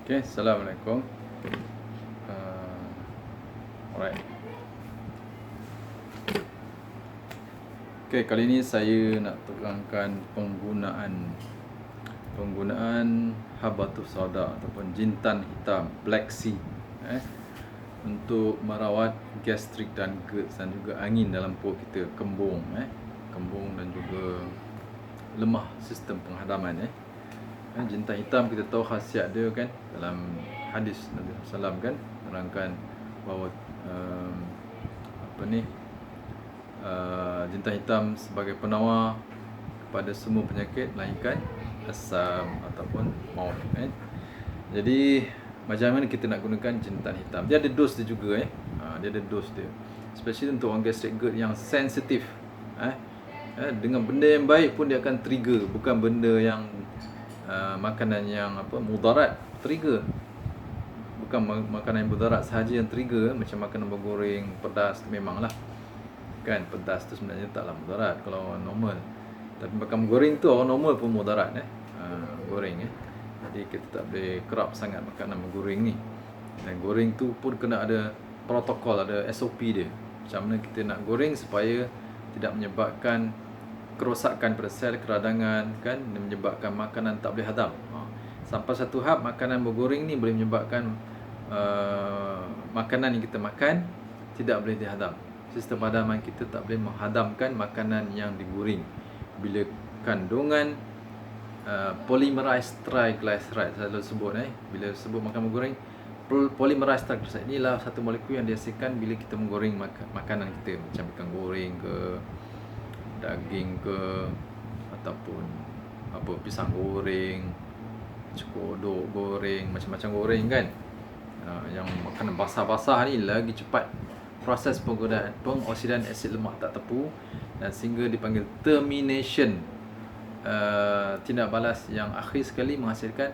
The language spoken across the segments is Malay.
Okay, Assalamualaikum. Uh, alright. Okay, kali ini saya nak terangkan penggunaan habatus sauda ataupun jintan hitam, black sea, untuk merawat gastrik dan GERD dan juga angin dalam perut kita, kembung dan juga lemah sistem penghadaman. Jintan hitam kita tahu khasiat dia kan, dalam hadis Nabi SAW kan menerangkan bahawa jintan hitam sebagai penawar kepada semua penyakit melainkan asam ataupun maut. Jadi macam mana kita nak gunakan jintan hitam? Dia ada dos dia juga dia ada dos dia. Especially untuk orang gastrik GERD yang sensitif. Dengan benda yang baik pun dia akan trigger, bukan benda yang makanan yang mudarat trigger. Bukan makanan yang mudarat sahaja yang trigger, macam makanan bergoreng, pedas memanglah. Kan pedas tu sebenarnya taklah mudarat kalau orang normal. Tapi makan goreng tu orang normal pun mudarat goreng Jadi kita tak boleh kerap sangat makanan bergoreng ni. Dan goreng tu pun kena ada protokol, ada SOP dia. Macam mana kita nak goreng supaya tidak menyebabkan kerosakan pada sel keradangan kan, dan menyebabkan makanan tak boleh hadam. Sampai satu had makanan bergoreng ni boleh menyebabkan makanan yang kita makan tidak boleh dihadam. Sistem hadaman kita tak boleh menghadamkan makanan yang digoreng. Bila kandungan polymerized triglyceride, saya selalu sebut bila sebut makan bergoreng, polymerized triglyceride inilah satu molekul yang dihasilkan bila kita menggoreng makanan kita, macam ikan goreng ke, daging ke, ataupun pisang goreng, cekodok goreng, macam-macam goreng kan. Yang makanan basah-basah ni lagi cepat proses pengoksidan asid lemak tak tepu, dan sehingga dipanggil termination, tindak balas yang akhir sekali menghasilkan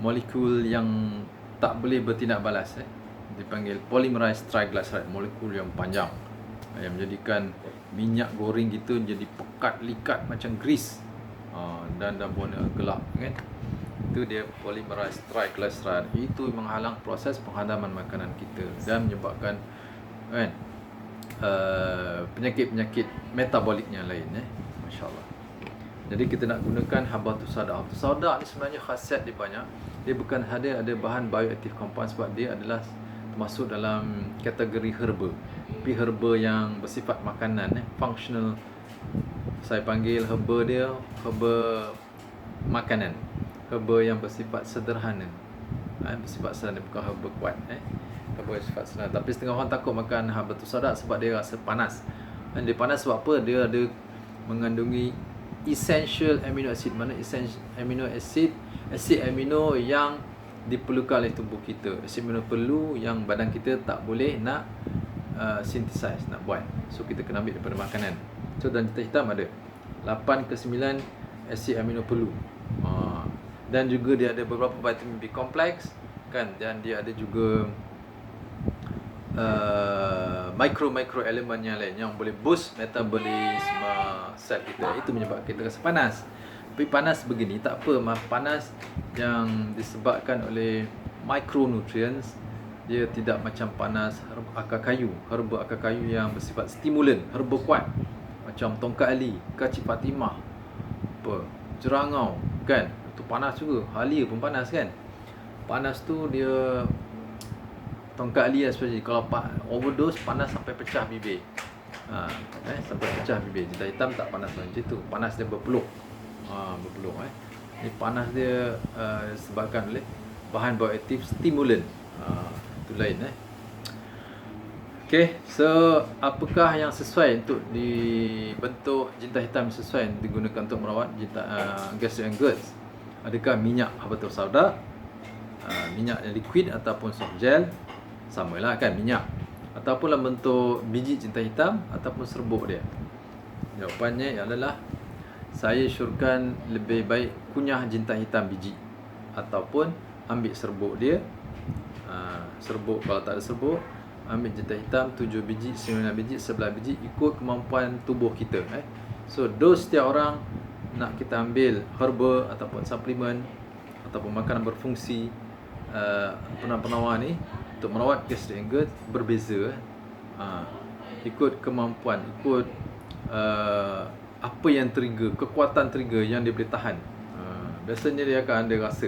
molekul yang tak boleh bertindak balas, dipanggil polymerized triglyceride, molekul yang panjang yang menjadikan minyak goreng kita jadi pekat likat macam grease, dan warna gelap kan. Itu dia polymerized triglyceride. Itu menghalang proses penghadaman makanan kita dan menyebabkan kan penyakit-penyakit metabolik yang lain Masya-Allah. Jadi kita nak gunakan habatus sauda. Habatus sauda ni sebenarnya khasiat dia banyak. Dia bukan ada bahan bioaktif compound, sebab dia adalah masuk dalam kategori herba. Tapi herba yang bersifat makanan, functional. Saya panggil herba dia herba makanan. Herba yang bersifat sederhana. Bersifat sederhana, bukan herba kuat. Herba bersifat sederhana. Tapi setengah orang takut makan habatus sauda sebab dia rasa panas. Dan dia panas sebab apa? Dia ada mengandungi essential amino acid. Mana essential amino acid? Asid amino yang diperlukan oleh tubuh kita. Asid amino perlu yang badan kita tak boleh nak synthesize, nak buat. So kita kena ambil daripada makanan. So dalam jintan hitam ada 8 ke 9 asid amino perlu. Dan juga dia ada beberapa vitamin B kompleks kan, dan dia ada juga micro elemen yang lain yang boleh boost metabolisme sel kita. Itu menyebabkan kita rasa panas. Tapi panas begini tak apa, panas yang disebabkan oleh micronutrients. Dia tidak macam panas herba akar kayu. Herba akar kayu yang bersifat stimulan, herba kuat, macam tongkat ali, kaci Fatimah, jerangau kan, itu panas juga. Halia pun panas kan. Panas tu dia tongkat ali especially kalau overdose panas sampai pecah bibir. Sampai pecah bibir. Jintan hitam tak panas macam tu. Panas dia berpeluh. Ini panas dia disebabkan oleh bahan bioaktif stimulan. Itu lain Okay, so apakah yang sesuai untuk dibentuk jintan hitam sesuai digunakan untuk merawat gastrik and GERD? Adakah minyak habatus sauda, minyak yang liquid ataupun soft gel? Samalah kan, minyak. Ataupun dalam bentuk biji jintan hitam ataupun serbuk dia. Jawapannya adalah saya syorkan lebih baik kunyah jintan hitam biji ataupun ambil serbuk dia. Serbuk, kalau tak ada serbuk, ambil jintan hitam 7 biji, 9 biji, 11 biji, ikut kemampuan tubuh kita. So dos setiap orang nak kita ambil herba ataupun suplemen ataupun makanan berfungsi penawar ni untuk merawat gastric anger berbeza. Ikut kemampuan, ikut apa yang trigger, kekuatan trigger yang dia boleh tahan. Biasanya dia akan ada rasa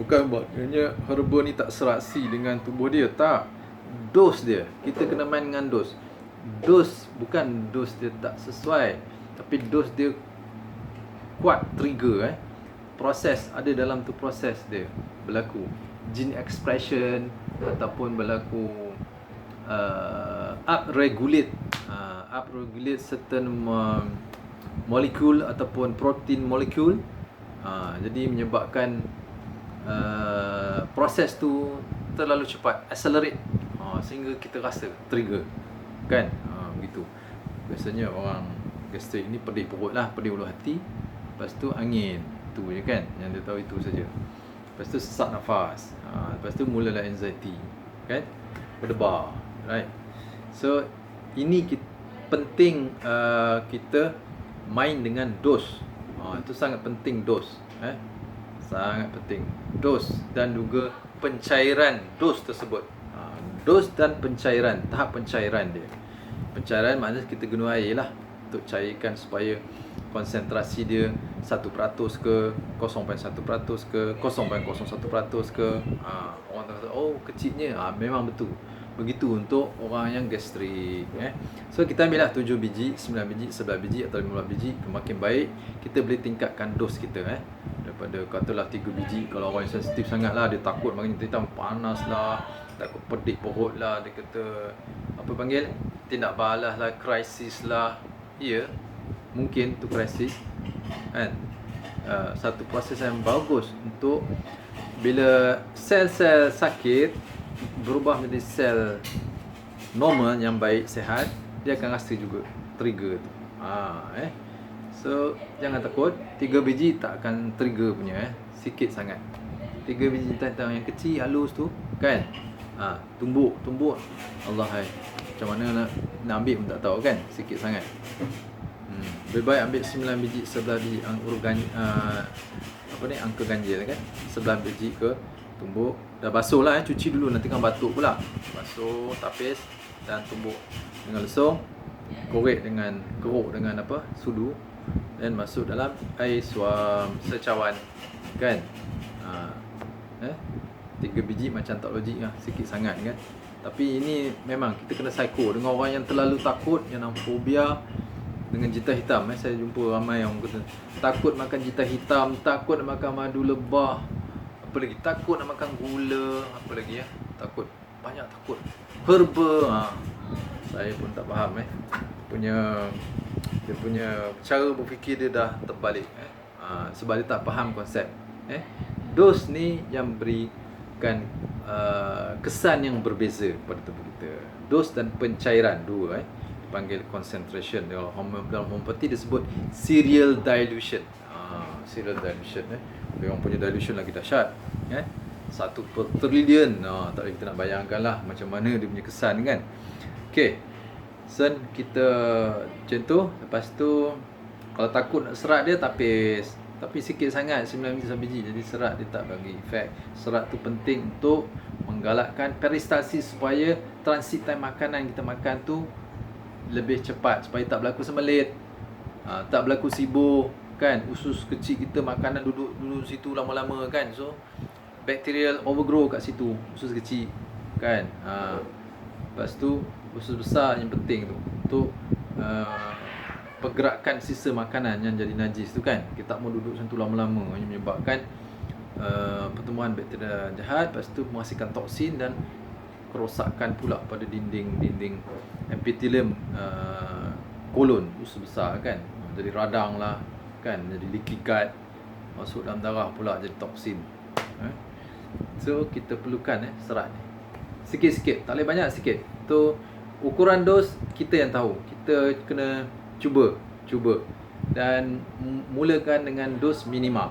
bukan maknanya herba ni tak serasi dengan tubuh dia, tak. Dos dia, kita kena main dengan dos. Dos bukan dos dia tak sesuai, tapi dos dia kuat trigger. Proses ada dalam tu, proses dia berlaku gene expression ataupun berlaku upregulate certain molekul ataupun protein molekul. Jadi menyebabkan proses tu terlalu cepat, accelerate, sehingga kita rasa trigger, kan? Begitu. Biasanya orang gastrik ni pedih perut lah, pedih ulu hati, lepas tu angin, tu je kan yang dia tahu, itu saja. Lepas tu sesak nafas, lepas tu mulalah anxiety, kan? Berdebar, right? So ini penting kita main dengan dos. Itu sangat penting, dos. Sangat penting dos dan juga pencairan dos tersebut. Dos dan pencairan, tahap pencairan dia. Pencairan maknanya kita guna air lah untuk cairkan supaya konsentrasi dia 1% ke, 0.1% ke, 0.01% ke. Orang kata, oh kecilnya. Memang betul. Begitu untuk orang yang gastrik. So kita ambil lah 7 biji, 9 biji, 11 biji atau 15 biji. Makin baik, kita boleh tingkatkan dos kita. Daripada katalah 3 biji. Kalau orang yang sensitif sangat lah, dia takut makin hitam, panas lah, takut pedih perut lah, dia kata apa panggil, tindak balas lah, krisis lah. Ya, mungkin tu krisis, kan? Satu proses yang bagus untuk bila sel-sel sakit berubah menjadi sel normal yang baik, sihat, dia akan rasa juga trigger tu. So jangan takut, 3 biji tak akan trigger punya, sikit sangat. 3 biji tentang yang kecil halus tu, kan? Tumbuk Allah, macam mana nak ambil pun tak tahu, kan? Sikit sangat. Lebih baik ambil 9 biji, 11 biji angka ganjil, kan? 11 biji ke tumbuk. Dah basuh lah, cuci dulu, nanti kan batuk pula. Basuh, tapis dan tumbuk dengan lesung. Korek dengan, keruk dengan sudu, dan masuk dalam air suam secawan, kan? 3 biji macam tak logik lah, sikit sangat, kan? Tapi ini memang kita kena psycho dengan orang yang terlalu takut, yang fobia dengan jita hitam. Saya jumpa ramai yang kata takut makan jita hitam, takut nak makan madu lebah, apa lagi, takut nak makan gula, apa lagi takut, banyak takut. Herba, saya pun tak faham dia punya cara berfikir dia dah terbalik, sebab dia tak faham konsep. Dos ni yang berikan kesan yang berbeza pada tubuh kita. Dos dan pencairan, dua, dipanggil concentration. Dalam homeopati disebut serial dilution. Serial dilution, dia orang punya dilution lagi dahsyat, 1/trilion. Tak boleh kita nak bayangkan lah macam mana dia punya kesan, kan? Okay, sen kita macam tu. Lepas tu kalau takut nak serat dia, tapis, tapi sikit sangat, 9 biji, 1 biji. Jadi serat dia tak bagi efek. Serat tu penting untuk menggalakkan peristalsis, supaya transit time makanan kita makan tu lebih cepat, supaya tak berlaku sembelit, tak berlaku sibuk, kan? Usus kecil kita makanan duduk situ lama-lama, kan? So bacterial overgrow kat situ, usus kecil, kan? Lepas tu usus besar yang penting tu untuk pergerakan sisa makanan yang jadi najis tu, kan? Kita tak mau duduk macam tu lama-lama, yang menyebabkan pertumbuhan bakteria jahat. Lepas tu menghasilkan toksin dan kerosakan pula pada dinding epithelium kolon, usus besar, kan? Jadi radang lah, kan? Jadi leaky gut, masuk dalam darah pula jadi toksin. So kita perlukan serat ni sikit-sikit, tak boleh banyak, sikit. Tu ukuran dos kita yang tahu. Kita kena cuba dan mulakan dengan dos minima.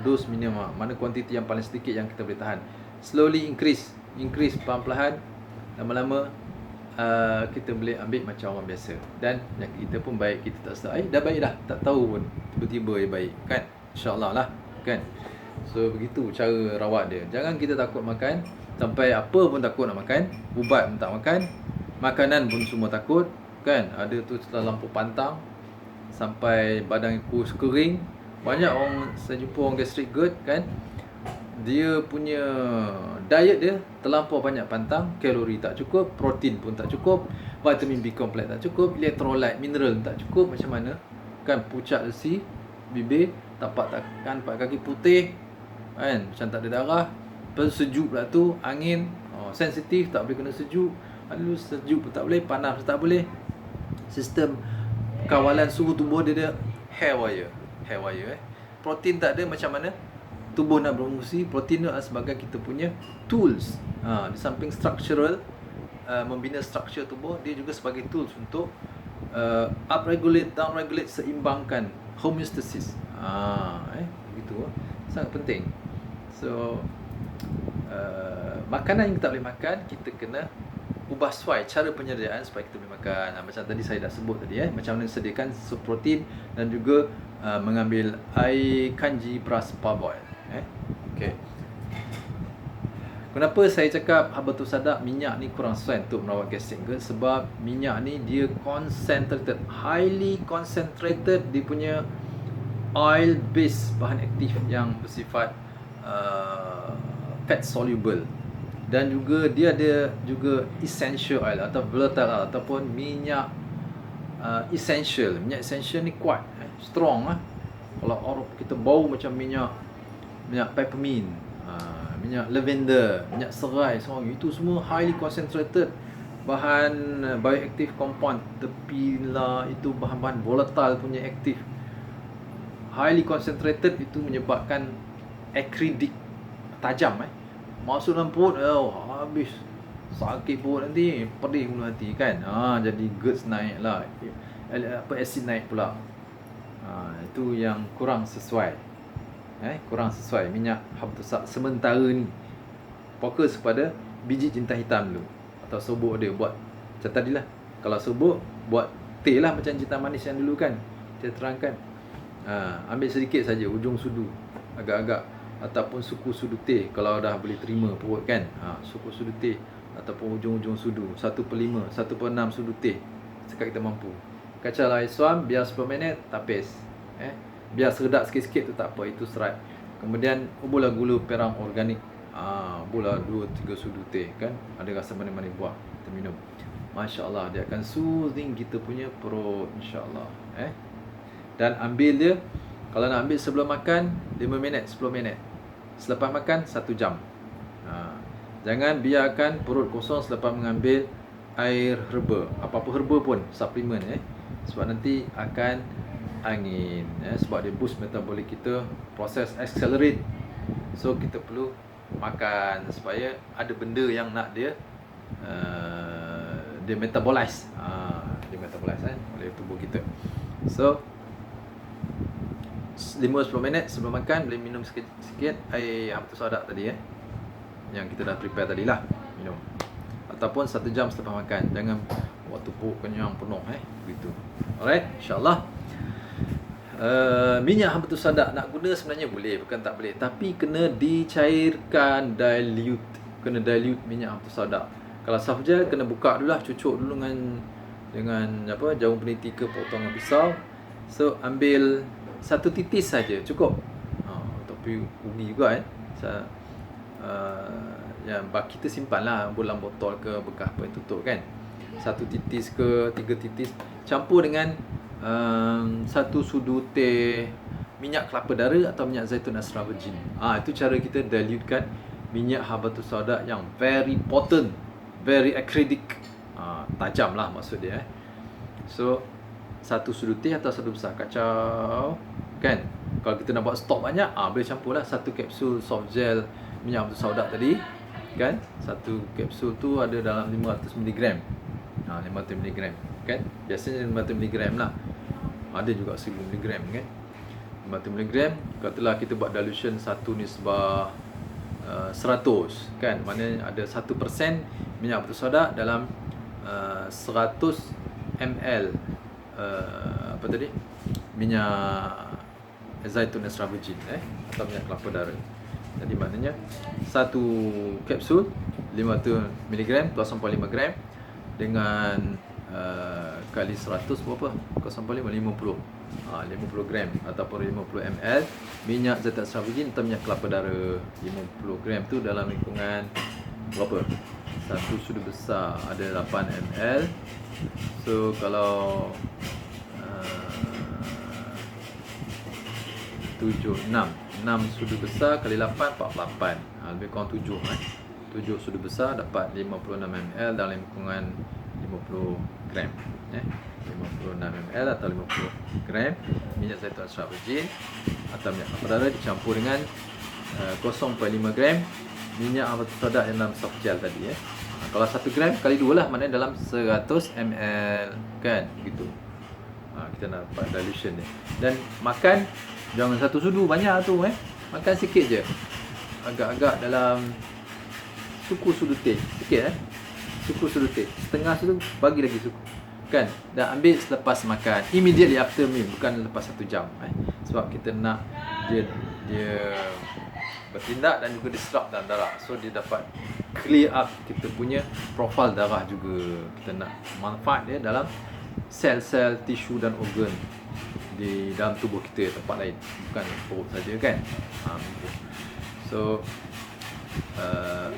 Dos minima, mana kuantiti yang paling sedikit yang kita boleh tahan. Slowly increase perlahan-lahan. Lama-lama kita boleh ambil macam orang biasa, dan kita pun baik. Kita tak sedar, dah baik dah, tak tahu pun tiba-tiba baik, kan? InsyaAllah lah. kan. So begitu cara rawat dia. Jangan kita takut makan, sampai apa pun takut nak makan, ubat pun tak makan, makanan pun semua takut kan. Ada tu setelah lampu pantang sampai badan kurus kering. Banyak orang, saya jumpa orang gastric GERD kan, dia punya diet dia terlampau banyak pantang, kalori tak cukup, protein pun tak cukup, vitamin B kompleks tak cukup, electrolyte, mineral tak cukup. Macam mana kan, pucat lesi, bibir, tapak kaki putih kan, macam tak ada darah. Lepas sejuk pula tu, angin, sensitif, tak boleh kena sejuk. Lalu sejuk pun tak boleh, panas pun tak boleh. Sistem kawalan suhu tubuh dia hair wire. Protein tak ada, macam mana tubuh nak berfungsi? Protein tu adalah sebagai kita punya tools. Di samping structural, membina struktur tubuh, dia juga sebagai tools untuk upregulate, downregulate, seimbangkan homeostasis. Begitu. Sangat penting. So makanan yang kita boleh makan, kita kena ubah sesuai cara penyediaan supaya kita boleh makan. Macam tadi saya dah sebut tadi, macam mana sediakan sup protein dan juga mengambil air kanji beras parboil. Okay. Kenapa saya cakap habatus sada minyak ni kurang sesuai untuk merawat gastric GERD? Sebab minyak ni dia concentrated, highly concentrated, dia punya oil base, bahan aktif yang bersifat fat soluble, dan juga dia ada juga essential oil atau volatile oil, ataupun minyak essential. Minyak essential ni kuat, strong lah. Kalau orang kita bau macam minyak peppermint, minyak lavender, minyak serai, semua itu semua highly concentrated bahan bioactive compound. Tepi lah, itu bahan-bahan volatile punya aktif, highly concentrated. Itu menyebabkan acidic, tajam, masuk dalam perut, habis sakit perut nanti, pedih mulut hati kan. Jadi GERD naik lah, asid naik pula. Itu yang kurang sesuai. Kurang sesuai. Minyak habatus sada sementara ni fokus kepada biji jintan hitam dulu, atau sobok dia buat macam tadilah. Kalau sobok, buat teh lah macam jintan manis yang dulu kan saya terangkan. Ambil sedikit saja ujung sudu, agak-agak, ataupun suku sudu teh kalau dah boleh terima perut kan. Suku sudu teh ataupun ujung-ujung sudu, 1/5, 1/6 sudu teh sekali kita mampu. Kacau air suam, biar 10 minit, tapis. Biar seredak sikit-sikit tu tak apa, itu serat. Kemudian uburlah gula peram organik, uburlah 2-3 sudu teh kan. Ada rasa manis-manis buah, kita minum. Masya Allah, dia akan soothing kita punya perut, insya-Allah. Dan ambil dia, kalau nak ambil sebelum makan 5 minit, 10 minit. Selepas makan 1 jam. Jangan biarkan perut kosong selepas mengambil air herba, apa-apa herba pun, suplemen sebab nanti akan angin, sebab dia boost metabolik kita, proses accelerate. So kita perlu makan supaya ada benda yang nak dia metabolize, dia metabolize oleh tubuh kita. So 5-10 minit sebelum makan boleh minum sikit air habatus sada tadi yang kita dah prepare tadilah, minum. Ataupun 1 jam selepas makan. Jangan waktu perut kenyang penuh begitu. Alright, insya-Allah. Minyak habatus sada nak guna sebenarnya boleh, bukan tak boleh, tapi kena dicairkan, dilute. Kena dilute minyak habatus sada. Kalau saf je, kena buka dulu lah, cucuk dulu dengan jarum peniti ke potongan pisau. So ambil 1 titis saja cukup. Tapi rugi juga yang kita simpanlah dalam botol ke bekas apa tutup kan. 1 titis ke 3 titis, campur dengan 1 sudu teh minyak kelapa dara atau minyak zaitun extra virgin. Itu cara kita dilutekan minyak habatus sada yang very potent, very acidic, tajam lah maksud dia. So 1 sudu teh atau 1 besar kacau kan. Kalau kita nak buat stok banyak, boleh campurlah 1 kapsul soft gel minyak habatus sada tadi kan. 1 kapsul tu ada dalam 500 mg. 500 mg kan. Biasanya 500 mg lah. Ada juga 1000 mg kan. 500 mg, katalah kita buat dilution 1 nisbah 100 kan. Maknanya ada 1% minyak habatus sada dalam 100 ml minyak zaitun extra virgin atau minyak kelapa dara. Jadi maknanya satu kapsul 500 mg 0.5 gram dengan kali 100 berapa? 0.5 50 gram ataupun 50 ml minyak zaitun extra virgin atau minyak kelapa dara. 50 gram tu dalam lingkungan berapa? Satu sudu besar ada 8 ml. So kalau 6 sudu besar kali 8 48. Lebih kurang 7 7 sudu besar dapat 56 ml dalam lingkungan 50 gram 56 ml atau 50 gram minyak zaitun extra virgin atau minyak kelapa dara dicampur dengan 0.5 gram minyak habatus sauda yang dalam soft gel tadi kalau 1 gram kali 2 lah, maknanya dalam 100 ml kan gitu. Kita nak dapat dilution dia. Dan makan jangan satu sudu banyak tu makan sikit je, agak-agak dalam suku sudu teh sikit suku sudu teh, setengah sudu bagi lagi suku kan, dan ambil selepas makan, immediately after meal, bukan lepas 1 jam sebab kita nak dia bertindak dan juga diserap dalam darah, so dia dapat clear up kita punya profil darah juga. Kita nak manfaat dia dalam sel-sel, tisu dan organ di dalam tubuh kita, tempat lain, bukan perut saja kan. So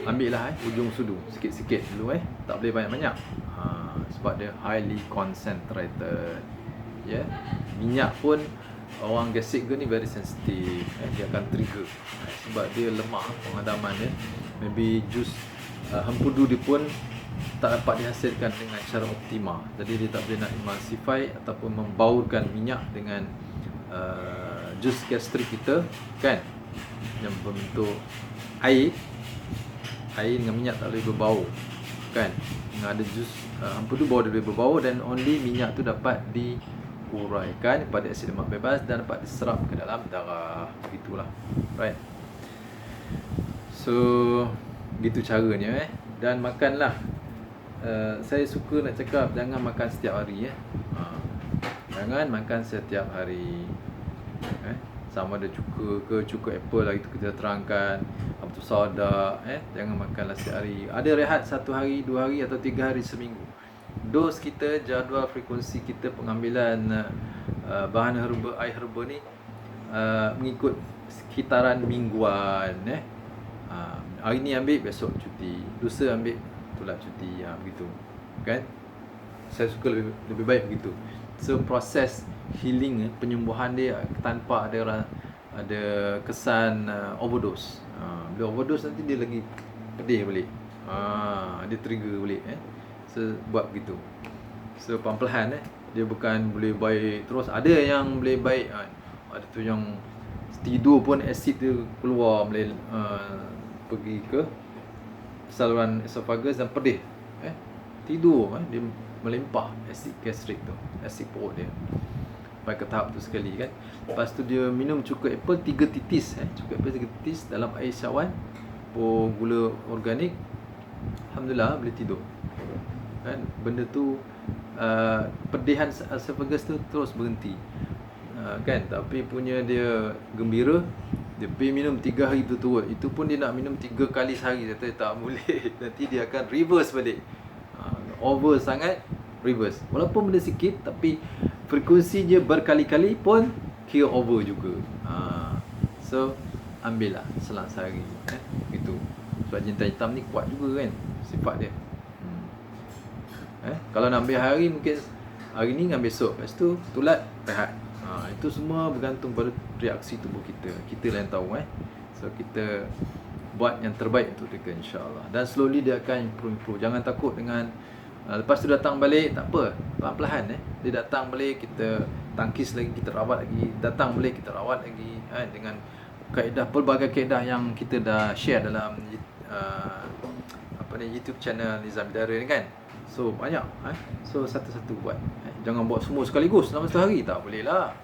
ambil lah ujung sudu sikit-sikit dulu tak boleh banyak-banyak sebab dia highly concentrated minyak pun orang gastric ni very sensitive dia akan trigger sebab dia lemah pengadaman dia. Maybe jus hempudu dia pun tak dapat dihasilkan dengan cara optimal, jadi dia tak boleh nak emulsify ataupun membaurkan minyak dengan jus gastrik kita kan, yang berbentuk air dengan minyak tak boleh berbau kan. Dengan ada jus hempudu baru dia boleh berbau, dan only minyak tu dapat diuraikan kepada asid lemak bebas dan dapat diserap ke dalam darah. Begitulah, right? So gitu caranya dan makanlah. Saya suka nak cakap jangan makan setiap hari jangan makan setiap hari sama ada cuka ke cuka apple lah, itu kita terangkan, habatus sauda jangan makanlah setiap hari. Ada rehat 1 hari, 2 hari atau 3 hari seminggu. Dos kita, jadual frekuensi kita pengambilan bahan herba, air herba ni mengikut sekitaran mingguan hari ni ambil, besok cuti, lusa ambil, itulah cuti, begitu kan. Saya suka lebih baik begitu. So proses healing, penyembuhan dia tanpa ada kesan overdose. Bila overdose nanti dia lagi pedih balik, dia trigger balik So buat begitu. So perlahan-lahan dia bukan boleh baik terus. Ada yang boleh baik, ada tu yang tidur pun asid dia keluar, boleh pergi ke saluran esophagus dan pedih tidur dia melimpah asid gastrik tu, asid perut dia sampai ke tahap tu sekali kan. Lepas tu dia minum cuka apple 3 titis cuka apple 3 titis dalam air cawan gula organik, alhamdulillah boleh tidur kan. Benda tu pedihan esophagus tu terus berhenti kan. Tapi punya dia gembira, dia pergi minum 3 hari berturut. Itu pun dia nak minum 3 kali sehari. Dia kata tak boleh, nanti dia akan reverse balik. Over sangat, reverse. Walaupun benda sikit, tapi frekuensinya berkali-kali pun kira over juga. So ambil lah selang sehari gitu. Sebab jintan hitam ni kuat juga kan sifat dia. Kalau nak ambil hari, mungkin hari ni dengan besok, lepas tu tulat, rehat. Itu semua bergantung pada reaksi tubuh kita. Kita lah yang tahu So kita buat yang terbaik untuk dia, insya-Allah. Dan slowly dia akan improve. Jangan takut dengan lepas tu datang balik, tak apa, perlahan-lahan dia datang balik, kita tangkis lagi, kita rawat lagi, datang balik, kita rawat lagi dengan kaedah, pelbagai kaedah yang kita dah share dalam YouTube channel Nizam Bidara ni kan. So banyak so satu-satu buat. Jangan buat semua sekaligus dalam satu hari, tak boleh lah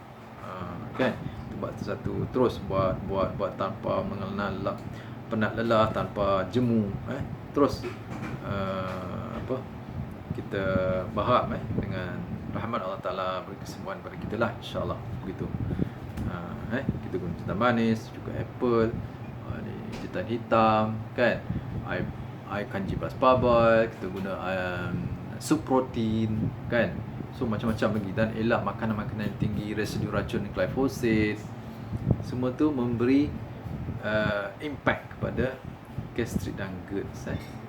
kan. Buat satu-satu, terus buat tanpa mengenal penat lelah, tanpa jemu terus kita berharap dengan rahmat Allah Ta'ala beri kesembuhan pada kita lah, insya-Allah begitu. Kita guna jintan manis, juga apple, ni jintan hitam kan, air kanji bas-babal, kita guna sup protein kan. So macam-macam lagi, dan elak makanan-makanan yang tinggi residu racun glyphosate. Semua tu memberi impact kepada gastrik dan GERD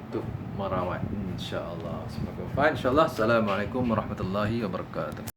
untuk merawat, insya-Allah. Semoga faham, insya-Allah. Assalamualaikum warahmatullahi wabarakatuh.